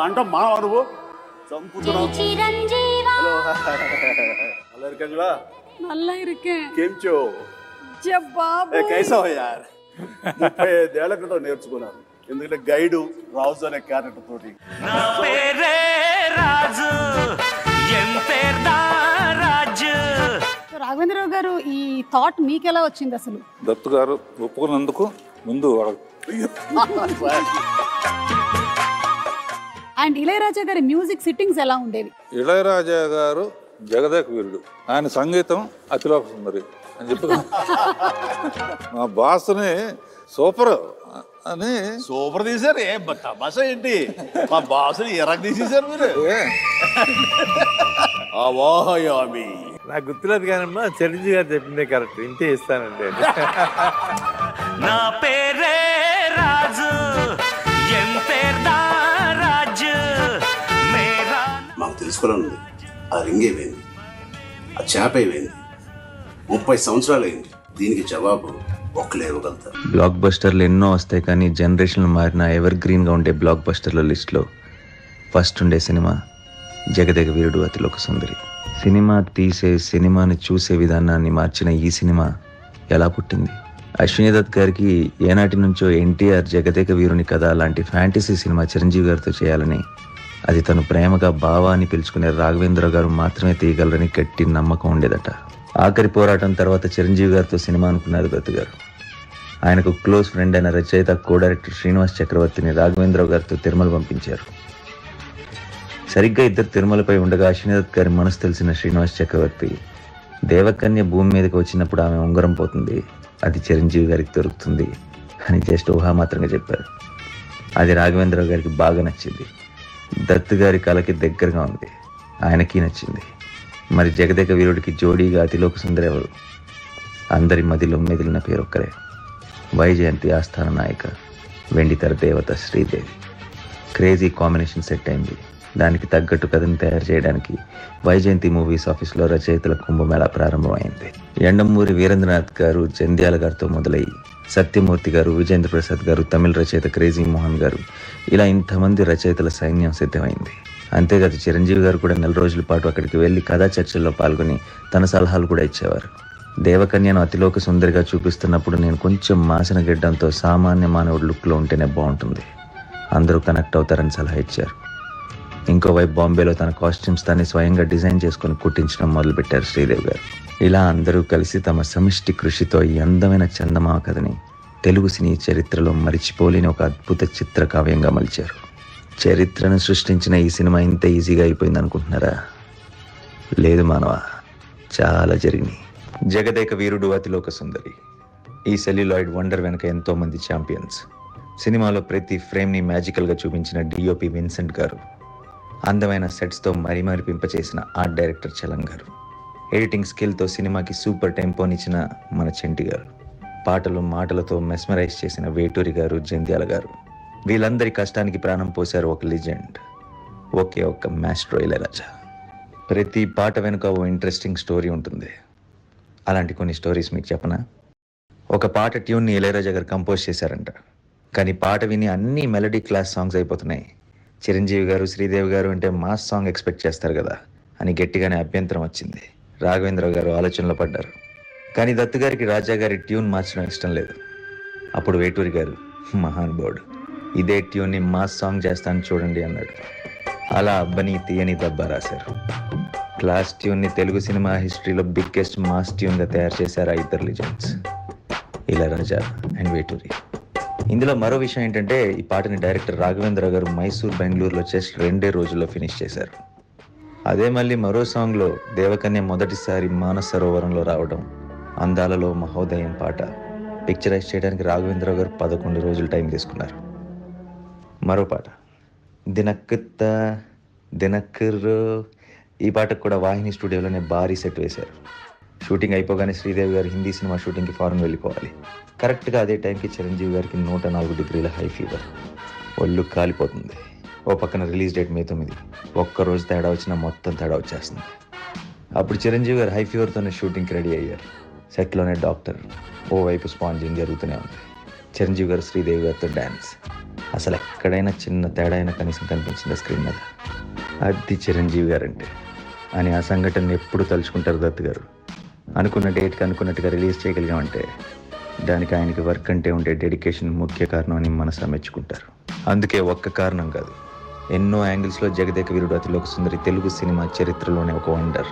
అంట మానవ నువ్వు చంపుతున్నావు. హలో நல்லா இருக்கீங்களா? நல்லா இருக்கேன். కేంచో బాబు కైసా యార్ 35 ఏళ్ల క్రితం నేర్చుకున్నాను. ఎందుకంటే గైడు రాజు అనే క్యారెక్టర్ తోటి. రాఘవేంద్రరావు గారు ఈ థాట్ మీకెలా వచ్చింది అసలు? దత్తు గారు ఒప్పుకున్నందుకు ముందు అండ్ ఇళయరాజా గారి మ్యూజిక్ సిట్టింగ్స్ ఎలా ఉండేవి? ఇళయరాజా గారు జగదేక వీరుడు, ఆయన సంగీతం అతిలోక సుందరి అని చెప్పి మా బాస్ని సూపర్ అని సూపర్ తీశారు. ఏ తమాషా ఏంటి, మా బాసుని ఎరగ తీసేశారు మీరు. అవాహయామి నాకు గుర్తులేదు కానమ్మా, చిరంజీవి గారు చెప్పిందే కరెక్ట్, ఇంతే ఇస్తానండి. నా పేరే రాజు, రాజు మాకు తెలుసుకోవాలనుంది. ఆ రింగ్ ఏమైంది, ఆ చేప ఏమైంది, 30 సంవత్సరాలు అయింది. దీనికి జవాబు ఒక్కలే ఇవ్వగలుగుతారు. బ్లాక్ బస్టర్లు ఎన్నో వస్తాయి, కానీ జనరేషన్లు మారిన ఎవర్ గ్రీన్గా ఉండే బ్లాక్ బస్టర్ల లిస్ట్లో ఫస్ట్ ఉండే సినిమా జగదేక వీరుడు అతిలోక సుందరి. సినిమా తీసే, సినిమాని చూసే విధానాన్ని మార్చిన ఈ సినిమా ఎలా పుట్టింది? అశ్విని దత్ గారికి ఏనాటి నుంచో ఎన్టీఆర్ జగదేక వీరుని కథ లాంటి ఫ్యాంటసీ సినిమా చిరంజీవి గారితో చేయాలని, అది తను ప్రేమగా బావా అని పిలుచుకునే రాఘవేంద్ర గారు మాత్రమే తీయగలరని గట్టి నమ్మకం ఉండేదట. ఆఖరి పోరాటం తర్వాత చిరంజీవి గారితో సినిమా అనుకున్నారు దత్ గారు. ఆయనకు క్లోజ్ ఫ్రెండ్ అయిన రచయిత, కో డైరెక్టర్ శ్రీనివాస్ చక్రవర్తిని రాఘవేంద్రరావు గారితో తిరుమల పంపించారు. సరిగ్గా ఇద్దరు తిరుమలపై ఉండగా అశ్విని దత్ గారి మనసు తెలిసిన శ్రీనివాస్ చక్రవర్తి, దేవకన్య భూమి మీదకి వచ్చినప్పుడు ఆమె ఉంగరం పోతుంది, అది చిరంజీవి గారికి దొరుకుతుంది అని జస్ట్ ఊహామాత్రంగా చెప్పారు. అది రాఘవేంద్రరావు గారికి బాగా నచ్చింది. దత్ గారి కళకి దగ్గరగా ఉంది, ఆయనకి నచ్చింది. మరి జగదేక వీరుడికి జోడీగా అతిలోక సుందరి ఎవరు? అందరి మదిలో మెదిలిన పేరు ఒక్కరే, వైజయంతి ఆస్థాన నాయక, వెండితెర దేవత శ్రీదేవి. క్రేజీ కాంబినేషన్ సెట్ అయింది. దానికి తగ్గట్టు కథను తయారు చేయడానికి వైజయంతి మూవీస్ ఆఫీస్లో రచయితల కుంభమేళా ప్రారంభమైంది. ఎండమూరి వీరేంద్రనాథ్ గారు జంధ్యాల గారితో మొదలై సత్యమూర్తి గారు, విజేంద్ర ప్రసాద్ గారు, తమిళ రచయిత క్రేజీ మోహన్ గారు, ఇలా ఇంతమంది రచయితల సైన్యం సిద్ధమైంది. అంతేకాదు చిరంజీవి గారు కూడా 4 రోజుల పాటు అక్కడికి వెళ్ళి కథా చర్చల్లో పాల్గొని తన సలహాలు కూడా ఇచ్చేవారు. దేవకన్యను అతిలోక సుందరిగా చూపిస్తున్నప్పుడు నేను కొంచెం మాసిన గిడ్డంతో సామాన్య మానవుడి లుక్లో ఉంటేనే బాగుంటుంది, అందరూ కనెక్ట్ అవుతారని సలహా ఇచ్చారు. ఇంకోవైపు బాంబేలో తన కాస్ట్యూమ్స్ తానే స్వయంగా డిజైన్ చేసుకుని కుట్టించడం మొదలుపెట్టారు శ్రీదేవి గారు. ఇలా అందరూ కలిసి తమ సమిష్టి కృషితో ఈ అందమైన చందమామ కథని తెలుగు సినీ చరిత్రలో మరిచిపోలేని ఒక అద్భుత చిత్ర కావ్యంగా మలిచారు. చరిత్రను సృష్టించిన ఈ సినిమా ఇంత ఈజీగా అయిపోయింది అనుకుంటున్నారా? లేదు మానవ, చాలా జరిగినాయి. జగదేక వీరుడు అతిలోక సుందరి, ఈ సెల్యులాయిడ్ వండర్ వెనక ఎంతో మంది ఛాంపియన్స్. సినిమాలో ప్రతి ఫ్రేమ్ని మ్యాజికల్గా చూపించిన డిఓపి విన్సెంట్ గారు, అందమైన సెట్స్తో మరిపింపచేసిన ఆర్ట్ డైరెక్టర్ చలం గారు, ఎడిటింగ్ స్కిల్తో సినిమాకి సూపర్ టెంపోనిచ్చిన మన చెంటి గారు, పాటలు మాటలతో మెస్మరైజ్ చేసిన వేటూరి గారు, జంధ్యాల గారు, వీళ్ళందరి కష్టానికి ప్రాణం పోశారు ఒక లెజెండ్, ఒకే ఒక్క మాస్ట్రో ఇళయరాజా. ప్రతి పాట వెనుక ఓ ఇంట్రెస్టింగ్ స్టోరీ ఉంటుంది. అలాంటి కొన్ని స్టోరీస్ మీకు చెప్పనా? ఒక పాట ట్యూన్ని ఇళయరాజా గారు కంపోజ్ చేశారంట, కానీ పాట విని అన్ని మెలడీ క్లాస్ సాంగ్స్ అయిపోతున్నాయి. చిరంజీవి గారు, శ్రీదేవి గారు అంటే మాస్ సాంగ్ ఎక్స్పెక్ట్ చేస్తారు కదా అని గట్టిగానే అభ్యంతరం వచ్చింది. రాఘవేంద్ర గారు ఆలోచనలో పడ్డారు, కానీ దత్తు గారికి రాజా గారి ట్యూన్ మార్చడం ఇష్టం లేదు. అప్పుడు వేటూరి గారు, మహానుభావుడు, ఇదే ట్యూన్ని మాస్ సాంగ్ చేస్తాను చూడండి అన్నాడు. అలా అబ్బని తీయని దబ్బా రాశారు. క్లాస్ ట్యూన్ని తెలుగు సినిమా హిస్టరీలో బిగ్గెస్ట్ మాస్ ట్యూన్గా తయారు చేశారు ఆ ఇద్దరు లెజెండ్స్, ఇళయరాజా అండ్ వేటూరి. ఇందులో మరో విషయం ఏంటంటే, ఈ పాటని డైరెక్టర్ రాఘవేంద్ర గారు మైసూర్, బెంగళూరులో జస్ట్ 2 రోజుల్లో ఫినిష్ చేశారు. అదే మళ్ళీ మరో సాంగ్లో దేవకన్య మొదటిసారి మానస సరోవరంలో రావడం, అందాలలో మహోదయం పాట పిక్చరైజ్ చేయడానికి రాఘవేంద్ర గారు 11 రోజులు టైం తీసుకున్నారు. మరో పాట దినక్కుత్త దినక్కుర్రో, ఈ పాటకు కూడా వాహిని స్టూడియోలోనే భారీ సెట్ వేశారు. షూటింగ్ అయిపోగానే శ్రీదేవి గారు హిందీ సినిమా షూటింగ్కి ఫారెన్ వెళ్ళిపోవాలి. కరెక్ట్గా అదే టైంకి చిరంజీవి గారికి 104 డిగ్రీల హై ఫీవర్, ఒళ్ళు కాలిపోతుంది. ఓ పక్కన రిలీజ్ డేట్ May 9, ఒక్కరోజు తేడా వచ్చినా మొత్తం తేడా వచ్చేస్తుంది. అప్పుడు చిరంజీవి గారు హై ఫీవర్తోనే షూటింగ్కి రెడీ అయ్యారు. సెట్లోనే డాక్టర్, ఓవైపు స్పాంజింగ్ జరుగుతూనే ఉంది. చిరంజీవి గారు శ్రీదేవి గారితో డ్యాన్స్, అసలు ఎక్కడైనా చిన్న తేడా అయినా కనీసం కనిపించిందా స్క్రీన్ మీద? అది చిరంజీవి గారంటే అని ఆ సంఘటన ఎప్పుడు తలుచుకుంటారు దత్ గారు. అనుకున్న డేట్కి అనుకున్నట్టుగా రిలీజ్ చేయగలిగామంటే దానికి ఆయనకి వర్క్ అంటే ఉండే డెడికేషన్ ముఖ్య కారణం అని మనసు మెచ్చుకుంటారు. అందుకే ఒక్క కారణం కాదు, ఎన్నో యాంగిల్స్లో జగదేక వీరుడు అతిలోక సుందరి తెలుగు సినిమా చరిత్రలోనే ఒక వండర్.